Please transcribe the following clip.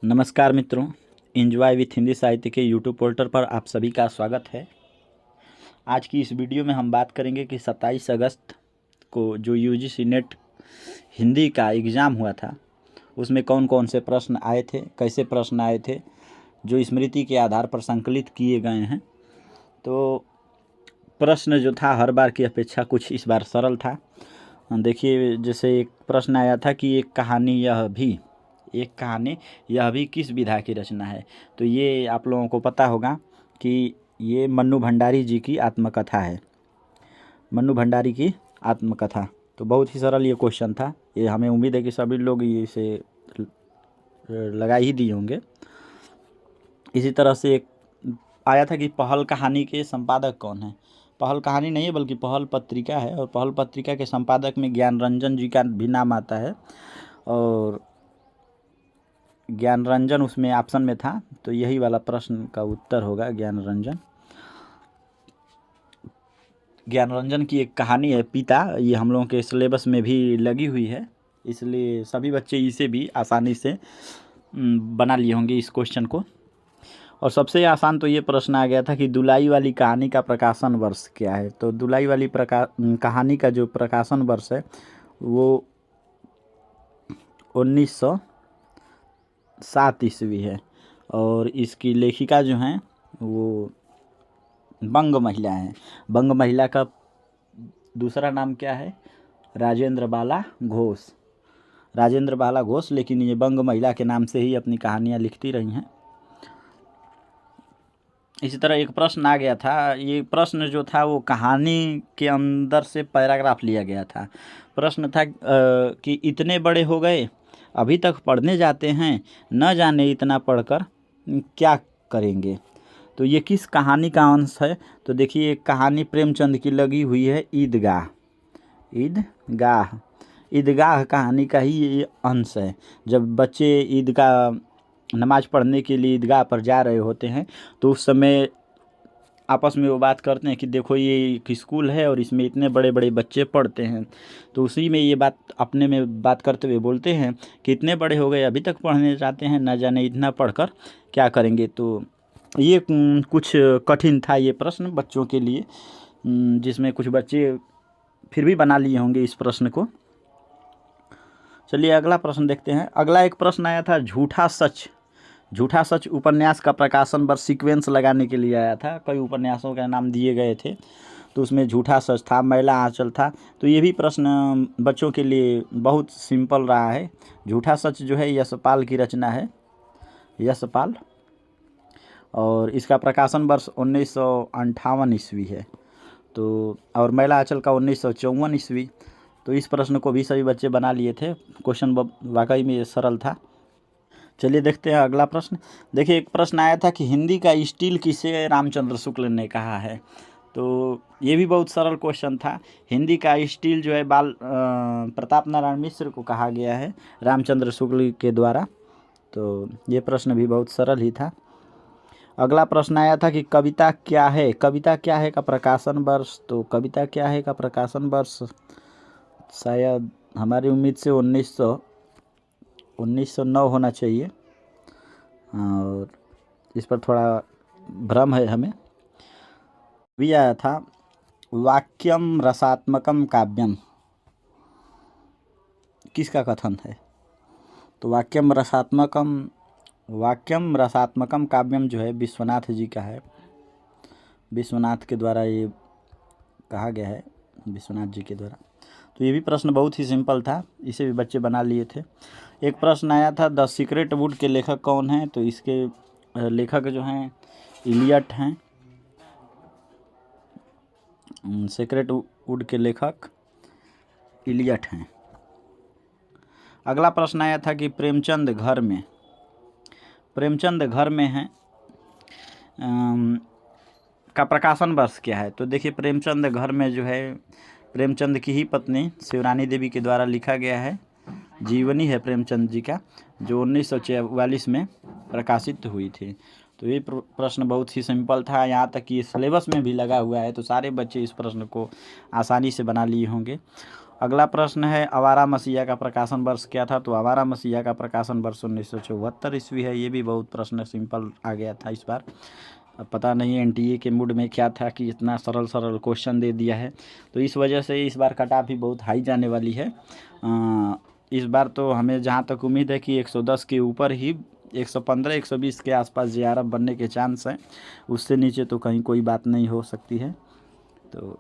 नमस्कार मित्रों, enjoy with Hindi साहित्य के यूट्यूब पोर्टल पर आप सभी का स्वागत है। आज की इस वीडियो में हम बात करेंगे कि 27 अगस्त को जो यूजीसी नेट हिंदी का एग्ज़ाम हुआ था उसमें कौन कौन से प्रश्न आए थे, कैसे प्रश्न आए थे, जो स्मृति के आधार पर संकलित किए गए हैं। तो प्रश्न जो था हर बार की अपेक्षा कुछ इस बार सरल था। देखिए, जैसे एक प्रश्न आया था कि एक कहानी यह भी किस विधा की रचना है। तो ये आप लोगों को पता होगा कि ये मन्नू भंडारी जी की आत्मकथा है, मन्नू भंडारी की आत्मकथा। तो बहुत ही सरल ये क्वेश्चन था। ये हमें उम्मीद है कि सभी लोग इसे लगा ही दिए होंगे। इसी तरह से एक आया था कि पहल कहानी के संपादक कौन है। पहल कहानी नहीं है बल्कि पहल पत्रिका है, और पहल पत्रिका के संपादक में ज्ञान रंजन जी का भी नाम आता है, और ज्ञान रंजन उसमें ऑप्शन में था, तो यही वाला प्रश्न का उत्तर होगा ज्ञान रंजन। ज्ञान रंजन की एक कहानी है पिता, ये हम लोगों के सिलेबस में भी लगी हुई है, इसलिए सभी बच्चे इसे भी आसानी से बना लिए होंगे इस क्वेश्चन को। और सबसे आसान तो ये प्रश्न आ गया था कि दुलाई वाली कहानी का प्रकाशन वर्ष क्या है। तो दुलाई वाली कहानी का जो प्रकाशन वर्ष है वो 1907 ईस्वी है, और इसकी लेखिका जो हैं वो बंग महिला हैं। बंग महिला का दूसरा नाम क्या है? राजेंद्र बाला घोष। राजेंद्र बाला घोष, लेकिन ये बंग महिला के नाम से ही अपनी कहानियाँ लिखती रही हैं। इसी तरह एक प्रश्न आ गया था, ये प्रश्न जो था वो कहानी के अंदर से पैराग्राफ लिया गया था। प्रश्न था कि इतने बड़े हो गए अभी तक पढ़ने जाते हैं, न जाने इतना पढ़कर क्या करेंगे। तो ये किस कहानी का अंश है? तो देखिए, एक कहानी प्रेमचंद की लगी हुई है ईदगाह। ईदगाह कहानी का ही ये अंश है। जब बच्चे ईदगाह नमाज़ पढ़ने के लिए ईदगाह पर जा रहे होते हैं तो उस समय आपस में वो बात करते हैं कि देखो ये एक स्कूल है और इसमें इतने बड़े बड़े बच्चे पढ़ते हैं। तो उसी में ये बात अपने में बात करते हुए बोलते हैं कि इतने बड़े हो गए अभी तक पढ़ने जाते हैं, न जाने इतना पढ़कर क्या करेंगे। तो ये कुछ कठिन था ये प्रश्न बच्चों के लिए, जिसमें कुछ बच्चे फिर भी बना लिए होंगे इस प्रश्न को। चलिए अगला प्रश्न देखते हैं। अगला एक प्रश्न आया था झूठा सच उपन्यास का प्रकाशन वर्ष सीक्वेंस लगाने के लिए आया था। कई उपन्यासों के नाम दिए गए थे, तो उसमें झूठा सच था, मैला आंचल था। तो ये भी प्रश्न बच्चों के लिए बहुत सिंपल रहा है। झूठा सच जो है यशपाल की रचना है, यशपाल, और इसका प्रकाशन वर्ष 1958 ईस्वी है। तो और मैला आंचल का 1954 ईस्वी। तो इस प्रश्न को भी सभी बच्चे बना लिए थे। क्वेश्चन वाकई में ये सरल था। चलिए देखते हैं अगला प्रश्न। देखिए, एक प्रश्न आया था कि हिंदी का स्टील किसे रामचंद्र शुक्ल ने कहा है। तो ये भी बहुत सरल क्वेश्चन था। हिंदी का स्टील जो है प्रताप नारायण मिश्र को कहा गया है रामचंद्र शुक्ल के द्वारा। तो ये प्रश्न भी बहुत सरल ही था। अगला प्रश्न आया था कि कविता क्या है का प्रकाशन वर्ष। तो कविता क्या है का प्रकाशन वर्ष शायद हमारी उम्मीद से 1909 होना चाहिए, और इस पर थोड़ा भ्रम है हमें। भी आया था वाक्यम रसात्मकम काव्यम, किसका कथन है। तो वाक्यम रसात्मकम काव्यम जो है विश्वनाथ जी का है। विश्वनाथ के द्वारा ये कहा गया है, विश्वनाथ जी के द्वारा। तो ये भी प्रश्न बहुत ही सिंपल था, इसे भी बच्चे बना लिए थे। एक प्रश्न आया था द सीक्रेट वुड के लेखक कौन हैं। तो इसके लेखक जो हैं इलियट हैं। सीक्रेट वुड के लेखक इलियट हैं। अगला प्रश्न आया था कि प्रेमचंद घर में हैं का प्रकाशन वर्ष क्या है। तो देखिए, प्रेमचंद घर में जो है प्रेमचंद की ही पत्नी शिवरानी देवी के द्वारा लिखा गया है। जीवनी है प्रेमचंद जी का, जो 1944 में प्रकाशित हुई थी। तो ये प्रश्न बहुत ही सिंपल था, यहाँ तक कि सिलेबस में भी लगा हुआ है, तो सारे बच्चे इस प्रश्न को आसानी से बना लिए होंगे। अगला प्रश्न है, आवारा मसीहा का प्रकाशन वर्ष क्या था? तो आवारा मसीहा का प्रकाशन वर्ष 1974 ईस्वी है। ये भी बहुत प्रश्न सिंपल आ गया था इस बार। अब पता नहीं एनटीए के मूड में क्या था कि इतना सरल सरल क्वेश्चन दे दिया है, तो इस वजह से इस बार कट ऑफ भी बहुत हाई जाने वाली है। इस बार तो हमें जहाँ तक उम्मीद है कि 110 के ऊपर ही, 115 120 के आसपास जेआरएफ बनने के चांस हैं। उससे नीचे तो कहीं कोई बात नहीं हो सकती है। तो